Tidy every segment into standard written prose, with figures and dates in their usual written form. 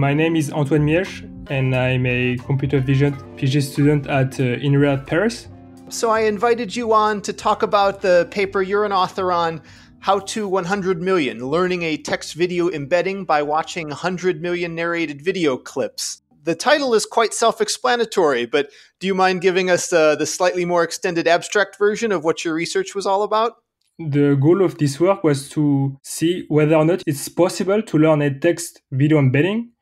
My name is Antoine Miech, and I'm a computer vision PhD student at INRIAD Paris. So I invited you on to talk about the paper you're an author on, How to 100 Million, Learning a Text Video Embedding by Watching 100 Million Narrated Video Clips. The title is quite self-explanatory, but do you mind giving us the slightly more extended abstract version of what your research was all about? The goal of this work was to see whether or not it's possible to learn a text video embedding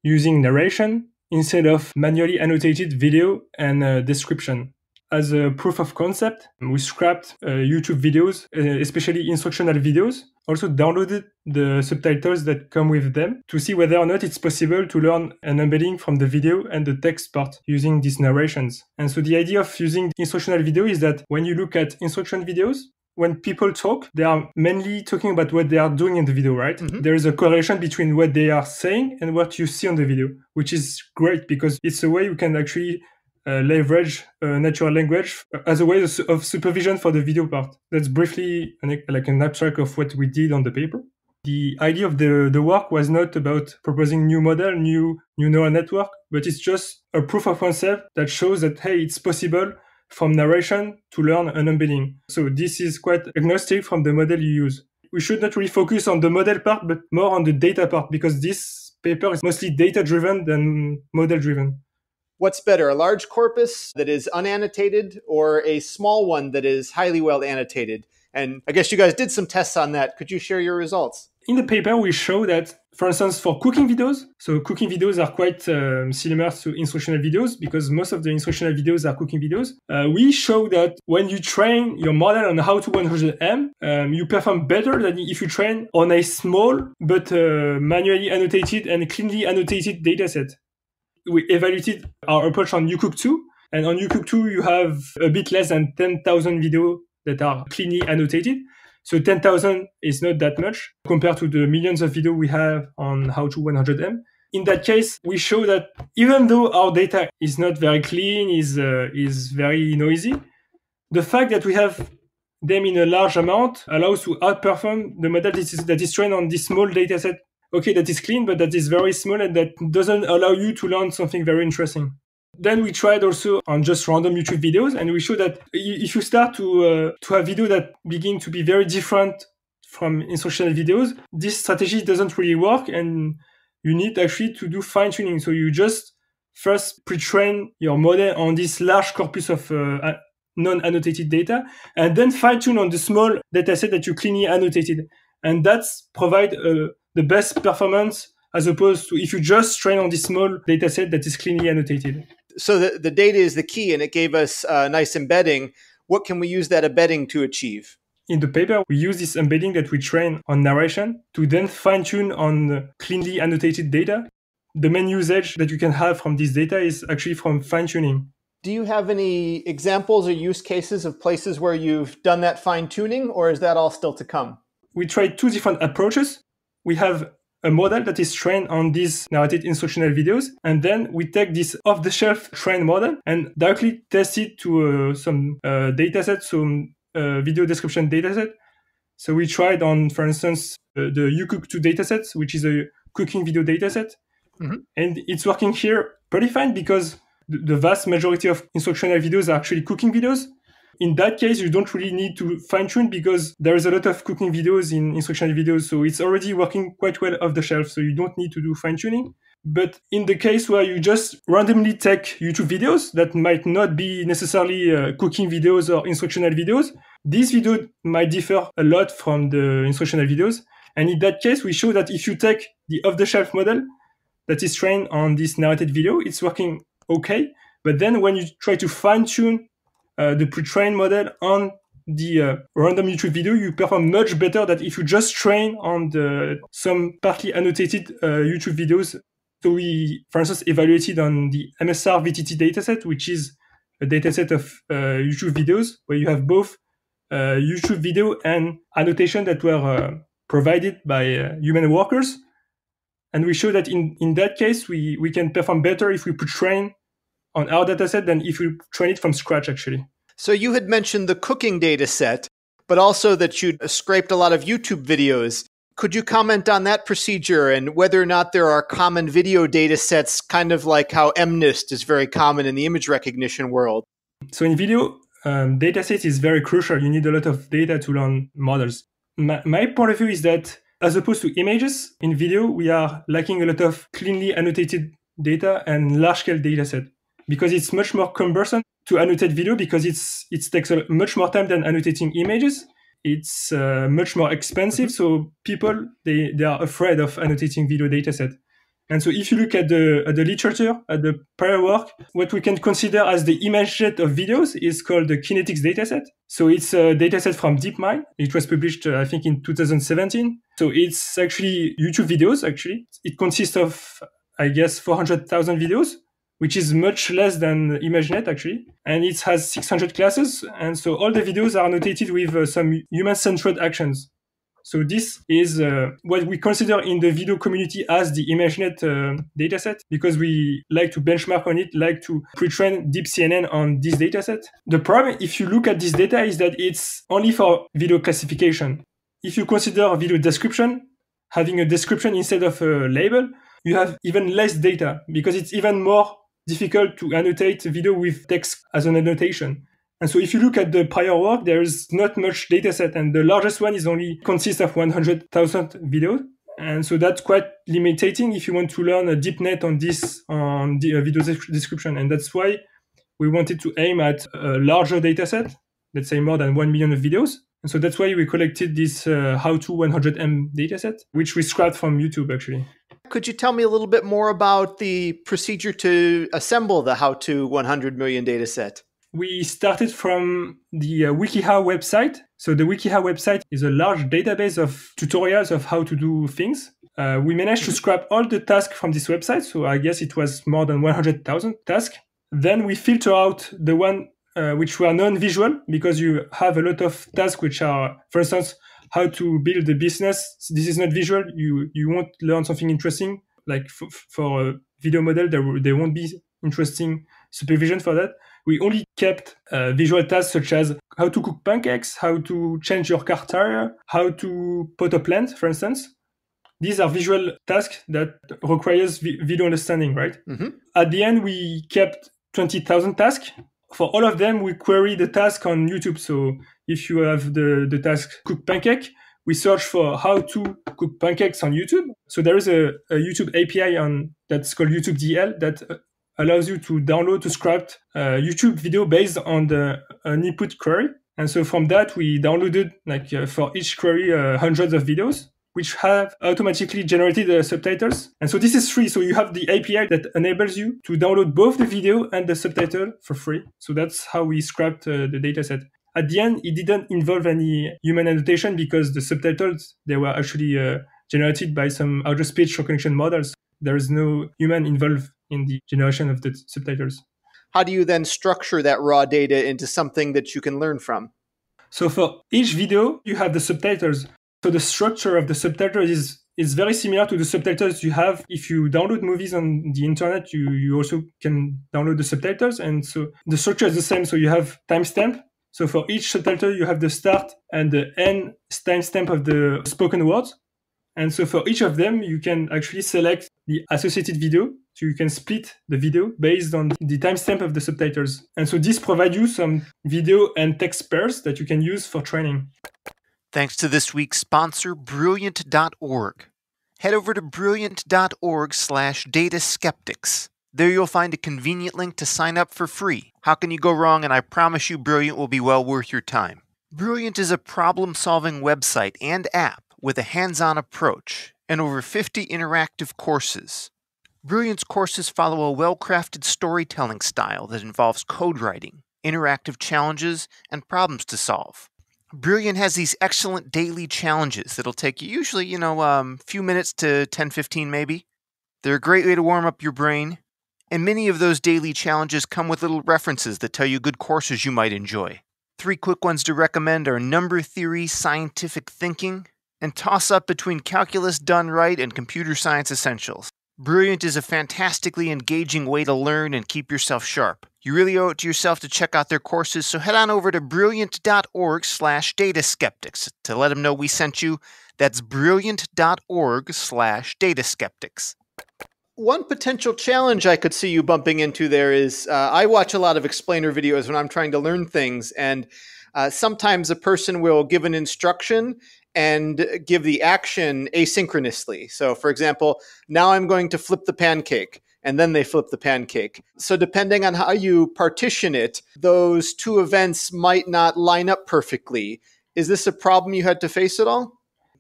using narration instead of manually annotated video and description. As a proof of concept, we scrapped YouTube videos, especially instructional videos, also downloaded the subtitles that come with them to see whether or not it's possible to learn an embedding from the video and the text part using these narrations. And so the idea of using instructional video is that when you look at instruction videos, when people talk, they are mainly talking about what they are doing in the video, right? Mm-hmm. There is a correlation between what they are saying and what you see on the video, which is great because it's a way you can actually leverage natural language as a way of supervision for the video part. That's briefly like an abstract of what we did on the paper. The idea of the work was not about proposing new model, new neural network, but it's just a proof of concept that shows that, hey, it's possible from narration to learn an embedding. So this is quite agnostic from the model you use. We should not really focus on the model part, but more on the data part, because this paper is mostly data-driven than model-driven. What's better, a large corpus that is unannotated or a small one that is highly well annotated? And I guess you guys did some tests on that. Could you share your results? In the paper, we show that, for instance, for cooking videos, so cooking videos are quite similar to instructional videos because most of the instructional videos are cooking videos. We show that when you train your model on How to 100M, you perform better than if you train on a small but manually annotated and cleanly annotated dataset. We evaluated our approach on YouCook2, and on YouCook2, you have a bit less than 10,000 videos that are cleanly annotated. So 10,000 is not that much compared to the millions of videos we have on How to 100M. In that case, we show that even though our data is not very clean, is very noisy, the fact that we have them in a large amount allows to outperform the model that is trained on this small data set. Okay, that is clean, but that is very small and that doesn't allow you to learn something very interesting. Then we tried also on just random YouTube videos, and we showed that if you start to have videos that begin to be very different from instructional videos, this strategy doesn't really work, and you need actually to do fine-tuning. So you just first pre-train your model on this large corpus of non-annotated data, and then fine-tune on the small dataset that you cleanly annotated. And that's provide the best performance as opposed to if you just train on this small dataset that is cleanly annotated. So the data is the key, and it gave us a nice embedding. What can we use that embedding to achieve? In the paper, we use this embedding that we train on narration to then fine-tune on cleanly annotated data. The main usage that you can have from this data is actually from fine-tuning. Do you have any examples or use cases of places where you've done that fine-tuning, or is that all still to come? We tried two different approaches. We have a model that is trained on these narrated instructional videos, and then we take this off-the-shelf trained model and directly test it to some dataset, some video description dataset. So we tried on, for instance, the YouCook2 dataset, which is a cooking video dataset. Mm-hmm. And it's working here pretty fine because the vast majority of instructional videos are actually cooking videos. In that case, you don't really need to fine-tune because there is a lot of cooking videos in instructional videos. So it's already working quite well off the shelf. So you don't need to do fine-tuning. But in the case where you just randomly take YouTube videos that might not be necessarily cooking videos or instructional videos, these videos might differ a lot from the instructional videos. And in that case, we show that if you take the off-the-shelf model that is trained on this narrated video, it's working okay. But then when you try to fine-tune the pre-trained model on the random YouTube video, you perform much better than if you just train on some partly annotated YouTube videos. So we, for instance, evaluated on the MSR VTT dataset, which is a dataset of YouTube videos where you have both YouTube video and annotation that were provided by human workers. And we show that in that case, we can perform better if we pre-train on our dataset than if we train it from scratch, actually. So you had mentioned the cooking data set, but also that you'd scraped a lot of YouTube videos. Could you comment on that procedure and whether or not there are common video data sets, kind of like how MNIST is very common in the image recognition world? So in video, dataset is very crucial. You need a lot of data to learn models. My point of view is that as opposed to images, in video, we are lacking a lot of cleanly annotated data and large-scale dataset because it's much more cumbersome to annotate video because it takes much more time than annotating images. It's much more expensive, so people they are afraid of annotating video dataset. And so if you look at the literature, at the prior work, what we can consider as the ImageNet of videos is called the Kinetics dataset. So it's a dataset from DeepMind. It was published, I think, in 2017. So it's actually YouTube videos, actually. It consists of, I guess, 400,000 videos, which is much less than ImageNet, actually. And it has 600 classes. And so all the videos are annotated with some human-centered actions. So this is what we consider in the video community as the ImageNet dataset, because we like to benchmark on it, like to pre-train deep CNN on this dataset. The problem, if you look at this data, is that it's only for video classification. If you consider video description, having a description instead of a label, you have even less data because it's even more difficult to annotate video with text as an annotation. And so if you look at the prior work, there is not much data set, and the largest one is only consists of 100,000 videos. And so that's quite limiting if you want to learn a deep net on this, on the video description. And that's why we wanted to aim at a larger data set, let's say more than 1 million of videos. And so that's why we collected this How-To 100M dataset, which we scrapped from YouTube, actually. Could you tell me a little bit more about the procedure to assemble the How-To 100 million dataset? We started from the WikiHow website. So the WikiHow website is a large database of tutorials of how to do things. We managed to scrap all the tasks from this website. So I guess it was more than 100,000 tasks. Then we filter out the one which were non-visual, because you have a lot of tasks which are, for instance, how to build a business. This is not visual. You won't learn something interesting. Like for a video model, there won't be interesting supervision for that. We only kept visual tasks such as how to cook pancakes, how to change your car tire, how to pot a plant, for instance. These are visual tasks that requires video understanding, right? Mm-hmm. At the end, we kept 20,000 tasks. For all of them, we query the task on YouTube. So if you have the task cook pancake, we search for how to cook pancakes on YouTube. So there is a YouTube API that's called YouTube DL that allows you to download to scrap YouTube video based on an input query. And so from that, we downloaded, for each query, hundreds of videos, which have automatically generated subtitles. And so this is free. So you have the API that enables you to download both the video and the subtitle for free. So that's how we scrapped the dataset. At the end, it didn't involve any human annotation because the subtitles, they were actually generated by some audio speech recognition models. There is no human involved in the generation of the subtitles. How do you then structure that raw data into something that you can learn from? So for each video, you have the subtitles. So the structure of the subtitles is very similar to the subtitles you have if you download movies on the internet. You also can download the subtitles. And so the structure is the same. So you have timestamp. So for each subtitle, you have the start and the end timestamp of the spoken words. And so for each of them, you can actually select the associated video. So you can split the video based on the timestamp of the subtitles. And so this provides you some video and text pairs that you can use for training. Thanks to this week's sponsor, Brilliant.org. Head over to Brilliant.org/dataskeptics. There you'll find a convenient link to sign up for free. How can you go wrong? And I promise you Brilliant will be well worth your time. Brilliant is a problem-solving website and app with a hands-on approach and over 50 interactive courses. Brilliant's courses follow a well-crafted storytelling style that involves code writing, interactive challenges, and problems to solve. Brilliant has these excellent daily challenges that'll take you usually, few minutes to 10-15 maybe. They're a great way to warm up your brain, and many of those daily challenges come with little references that tell you good courses you might enjoy. 3 quick ones to recommend are number theory, scientific thinking, and toss up between calculus done right and computer science essentials. Brilliant is a fantastically engaging way to learn and keep yourself sharp. You really owe it to yourself to check out their courses, so head on over to brilliant.org/dataskeptics to let them know we sent you. That's brilliant.org/dataskeptics. One potential challenge I could see you bumping into there is I watch a lot of explainer videos when I'm trying to learn things, and sometimes a person will give an instruction and give the action asynchronously. So, for example, now I'm going to flip the pancake, and then they flip the pancake. So depending on how you partition it, those two events might not line up perfectly. Is this a problem you had to face at all?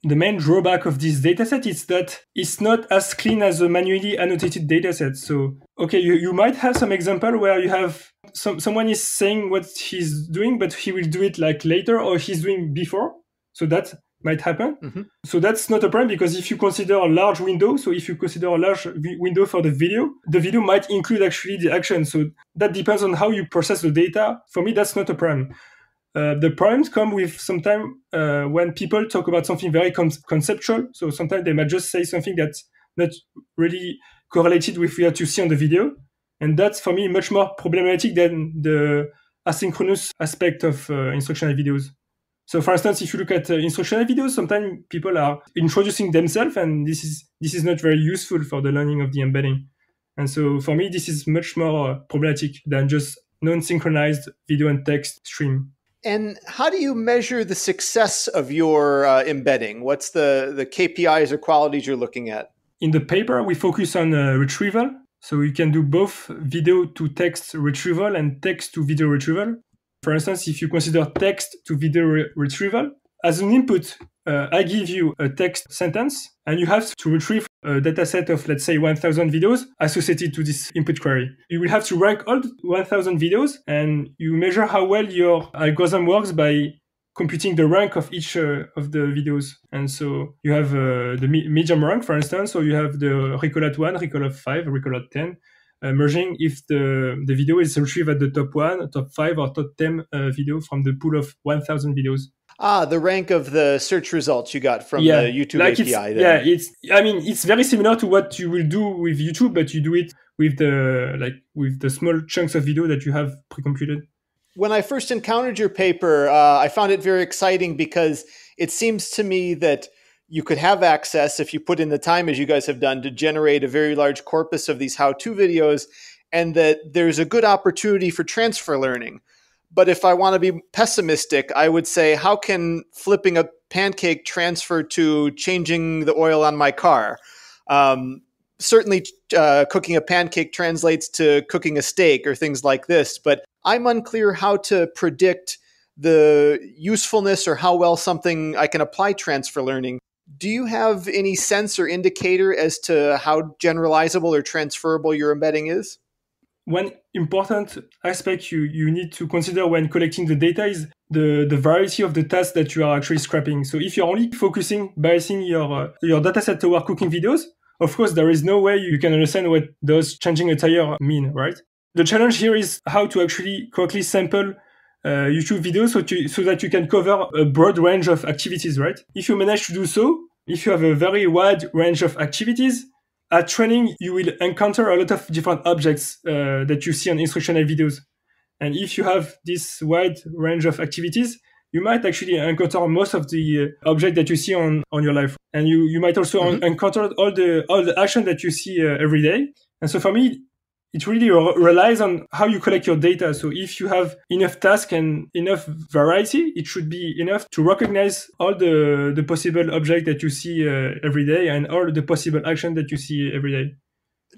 The main drawback of this dataset is that it's not as clean as a manually annotated dataset. So, okay, you might have some example where you have someone is saying what he's doing, but he will do it like later or he's doing before. So that might happen. Mm-hmm. So that's not a problem because if you consider a large window, so if you consider a large window for the video might include actually the action. So that depends on how you process the data. For me, that's not a problem. The problems come with sometimes when people talk about something very conceptual. So sometimes they might just say something that's not really correlated with what you see on the video. And that's, for me, much more problematic than the asynchronous aspect of instructional videos. So, for instance, if you look at instructional videos, sometimes people are introducing themselves, and this is not very useful for the learning of the embedding. And so, for me, this is much more problematic than just non-synchronized video and text stream. And how do you measure the success of your embedding? What's the KPIs or qualities you're looking at? In the paper, we focus on retrieval. So you can do both video to text retrieval and text to video retrieval. For instance, if you consider text to video retrieval, as an input, I give you a text sentence, and you have to retrieve a dataset of, let's say, 1,000 videos associated to this input query. You will have to rank all 1,000 videos, and you measure how well your algorithm works by computing the rank of each of the videos. And so you have the medium rank, for instance, or you have the recall at 1, recall at 5, recall at 10, merging if the video is retrieved at the top 1, top 5, or top 10 video from the pool of 1,000 videos. The rank of the search results you got from the YouTube API. It's very similar to what you will do with YouTube, but you do it with the small chunks of video that you have pre-computed. When I first encountered your paper, I found it very exciting because it seems to me that you could have access, if you put in the time as you guys have done, to generate a very large corpus of these how-to videos, and that there's a good opportunity for transfer learning. But if I want to be pessimistic, I would say, how can flipping a pancake transfer to changing the oil on my car? Certainly, cooking a pancake translates to cooking a steak or things like this, but I'm unclear how to predict the usefulness or how well something I can apply transfer learning. Do you have any sense or indicator as to how generalizable or transferable your embedding is? One important aspect you need to consider when collecting the data is the variety of the tasks that you are actually scrapping. So if you're only biasing your dataset toward cooking videos, of course, there is no way you can understand what does changing a tire mean, right? The challenge here is how to actually correctly sample YouTube videos so that you can cover a broad range of activities, right? If you manage to do so, if you have a very wide range of activities, at training, you will encounter a lot of different objects that you see on instructional videos. And if you have this wide range of activities, you might actually encounter most of the objects that you see on your life. And you might also encounter all the action that you see every day. And so for me, it really relies on how you collect your data. So if you have enough tasks and enough variety, it should be enough to recognize all the possible objects that you see every day and all the possible action that you see every day.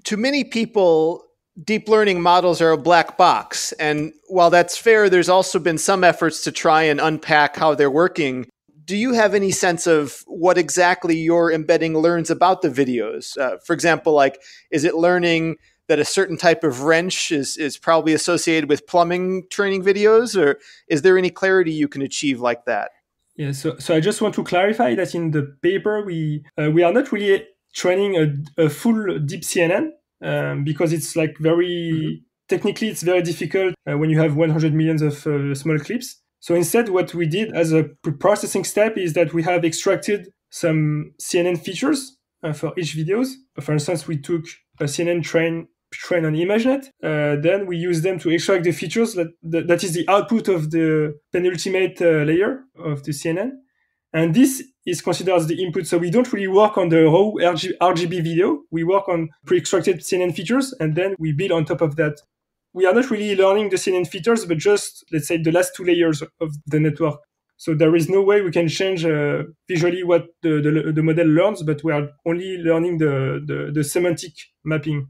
To many people, deep learning models are a black box. And while that's fair, there's also been some efforts to try and unpack how they're working. Do you have any sense of what exactly your embedding learns about the videos? For example, like, is it learning that a certain type of wrench is probably associated with plumbing training videos, or is there any clarity you can achieve like that? Yeah, so I just want to clarify that in the paper, we are not really training a full deep CNN because it's like very, technically it's very difficult when you have 100 millions of small clips. So instead, what we did as a processing step is that we have extracted some CNN features for each videos. For instance, we took a CNN train on ImageNet. Then we use them to extract the features that is the output of the penultimate layer of the CNN. And this is considered as the input. So we don't really work on the raw RGB video. We work on pre-extracted CNN features, and then we build on top of that. We are not really learning the CNN features, but just, let's say, the last 2 layers of the network. So there is no way we can change visually what the model learns, but we are only learning the semantic mapping.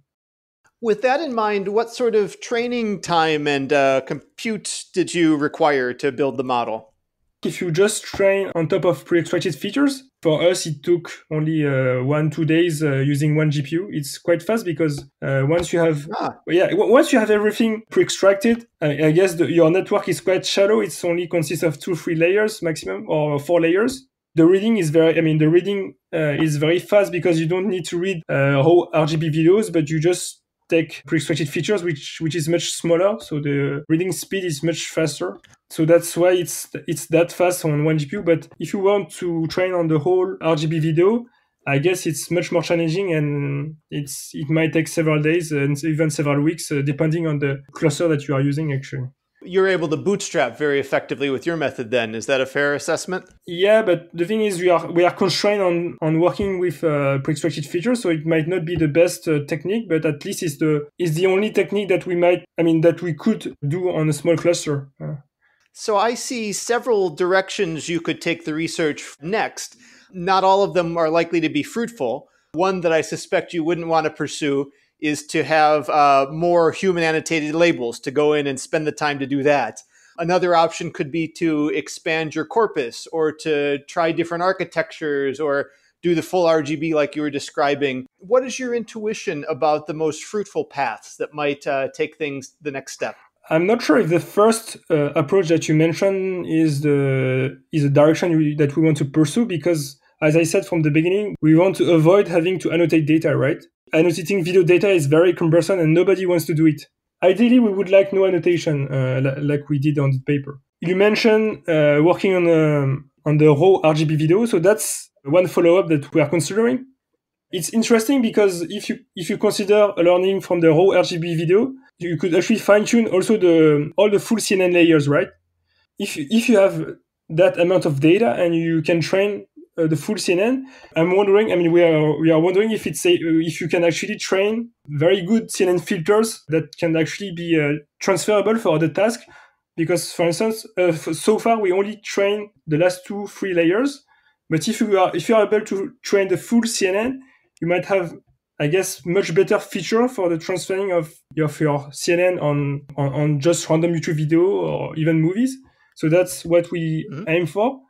With that in mind, what sort of training time and compute did you require to build the model? If you just train on top of pre-extracted features, for us, it took only 1-2 days using one GPU. It's quite fast because once you have everything pre-extracted, I guess your network is quite shallow. It's only consists of 2-3 layers maximum, or 4 layers. The reading is very fast because you don't need to read raw RGB videos, but you just take pre-extracted features, which is much smaller, so the reading speed is much faster. So that's why it's that fast on one GPU. But if you want to train on the whole RGB video, I guess it's much more challenging, and it might take several days and even several weeks, depending on the cluster that you are using, actually. You're able to bootstrap very effectively with your method then. Is that a fair assessment? Yeah, but the thing is we are constrained on working with pre-extracted features, so it might not be the best technique, but at least it's the only technique that we could do on a small cluster. So I see several directions you could take the research next. Not all of them are likely to be fruitful. One that I suspect you wouldn't want to pursue is to have more human annotated labels, to go in and spend the time to do that. Another option could be to expand your corpus, or to try different architectures, or do the full RGB like you were describing. What is your intuition about the most fruitful paths that might take things the next step? I'm not sure if the first approach that you mentioned is a direction that we want to pursue, because, as I said from the beginning, we want to avoid having to annotate data, right? Annotating video data is very cumbersome and nobody wants to do it. Ideally, we would like no annotation, like we did on the paper. You mentioned working on the raw RGB video, so that's one follow-up that we are considering. It's interesting because if you consider learning from the raw RGB video, you could actually fine-tune also all the full CNN layers, right? If you have that amount of data and you can train the full CNN, I'm wondering. We are wondering if you can actually train very good CNN filters that can actually be transferable for other tasks. Because, for instance, so far we only train the last 2-3 layers. But if you are able to train the full CNN, you might have, I guess, much better feature for the transferring of your CNN on just random YouTube video or even movies. So that's what we aim for.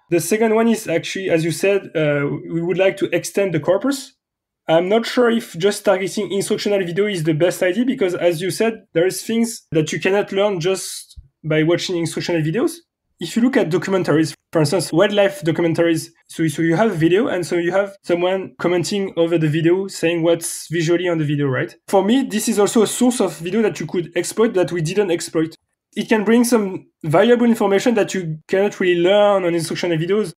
The second one is actually, as you said, we would like to extend the corpus. I'm not sure if just targeting instructional video is the best idea, because, as you said, there is things that you cannot learn just by watching instructional videos. If you look at documentaries, for instance, wildlife documentaries, so you have video, and so you have someone commenting over the video, saying what's visually on the video, right? For me, this is also a source of video that you could exploit that we didn't exploit. It can bring some valuable information that you cannot really learn on instructional videos.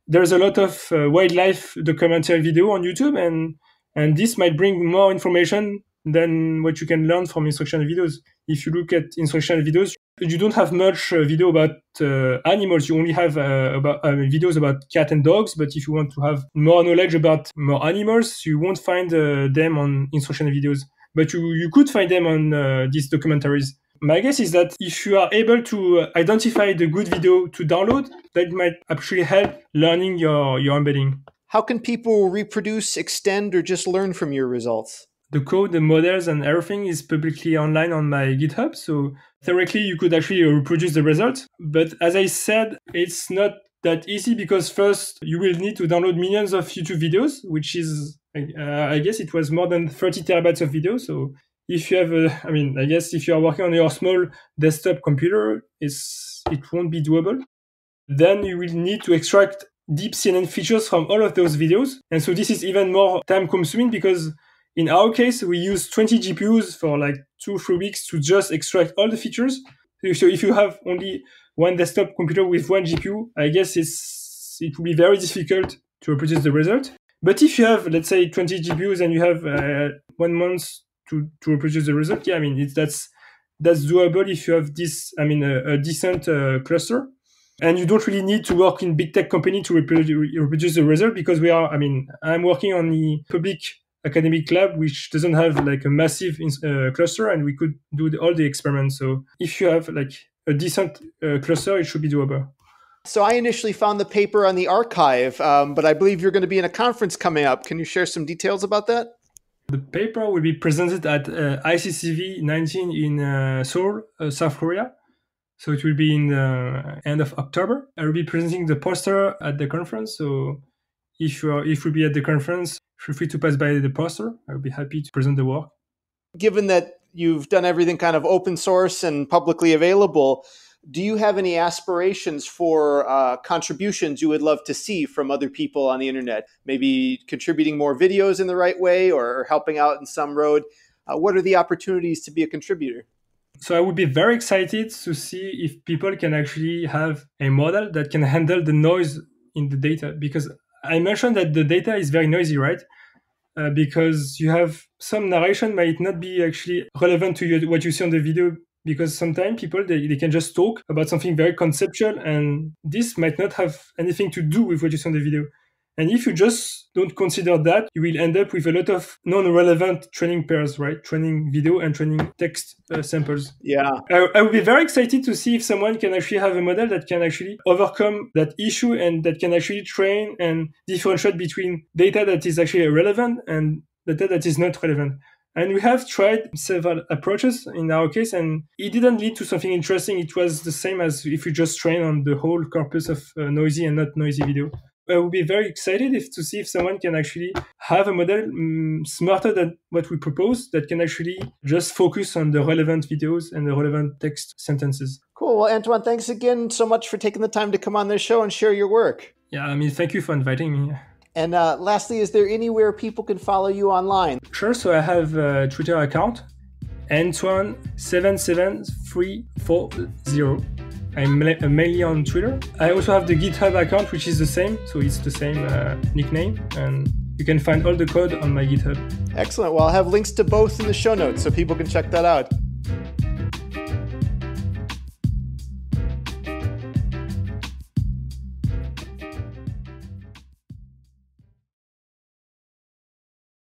There's a lot of wildlife documentary video on YouTube, and this might bring more information than what you can learn from instructional videos. If you look at instructional videos, you don't have much video about animals. You only have videos about cats and dogs. But if you want to have more knowledge about more animals, you won't find them on instructional videos. But you could find them on these documentaries. My guess is that if you are able to identify the good video to download, that might actually help learning your embedding. How can people reproduce, extend, or just learn from your results? The code, the models, and everything is publicly online on my GitHub. So theoretically, you could actually reproduce the results. But as I said, it's not that easy, because first you will need to download millions of YouTube videos, which is, I guess it was more than 30 terabytes of video. So if you have I guess if you are working on your small desktop computer, it won't be doable. Then you will need to extract deep CNN features from all of those videos. And so this is even more time consuming, because in our case, we use 20 GPUs for like 2-3 weeks to just extract all the features. So if you have only one desktop computer with one GPU, I guess it will be very difficult to reproduce the result. But if you have, let's say, 20 GPUs and you have 1 month to reproduce the result, yeah, I mean, that's doable if you have this, I mean, a decent cluster. And you don't really need to work in big tech company to reproduce the result, because I'm working on the public academic lab, which doesn't have like a massive cluster, and we could do all the experiments. So if you have like a decent cluster, it should be doable. So I initially found the paper on the archive, but I believe you're going to be in a conference coming up. Can you share some details about that? The paper will be presented at ICCV 19 in Seoul, South Korea. So it will be in the end of October. I will be presenting the poster at the conference. So if you'll be at the conference, feel free to pass by the poster. I will be happy to present the work. Given that you've done everything kind of open source and publicly available, do you have any aspirations for contributions you would love to see from other people on the internet? Maybe contributing more videos in the right way or helping out in some road? What are the opportunities to be a contributor? So I would be very excited to see if people can actually have a model that can handle the noise in the data, because I mentioned that the data is very noisy, right? Because you have some narration might not be actually relevant to what you see on the video, because sometimes people, they can just talk about something very conceptual, and this might not have anything to do with what you see on the video. And if you just don't consider that, you will end up with a lot of non-relevant training pairs, right? Training video and training text samples. Yeah. I would be very excited to see if someone can actually have a model that can actually overcome that issue and that can actually train and differentiate between data that is actually relevant and data that is not relevant. And we have tried several approaches in our case, and it didn't lead to something interesting. It was the same as if you just train on the whole corpus of noisy and not noisy video. I would be very excited to see if someone can actually have a model smarter than what we propose, that can actually just focus on the relevant videos and the relevant text sentences. Cool. Well, Antoine, thanks again so much for taking the time to come on this show and share your work. Yeah, I mean, thank you for inviting me. And lastly, is there anywhere people can follow you online? Sure. So I have a Twitter account, Antoine77340. I'm mainly on Twitter. I also have the GitHub account, which is the same. So it's the same nickname. And you can find all the code on my GitHub. Excellent. Well, I'll have links to both in the show notes so people can check that out.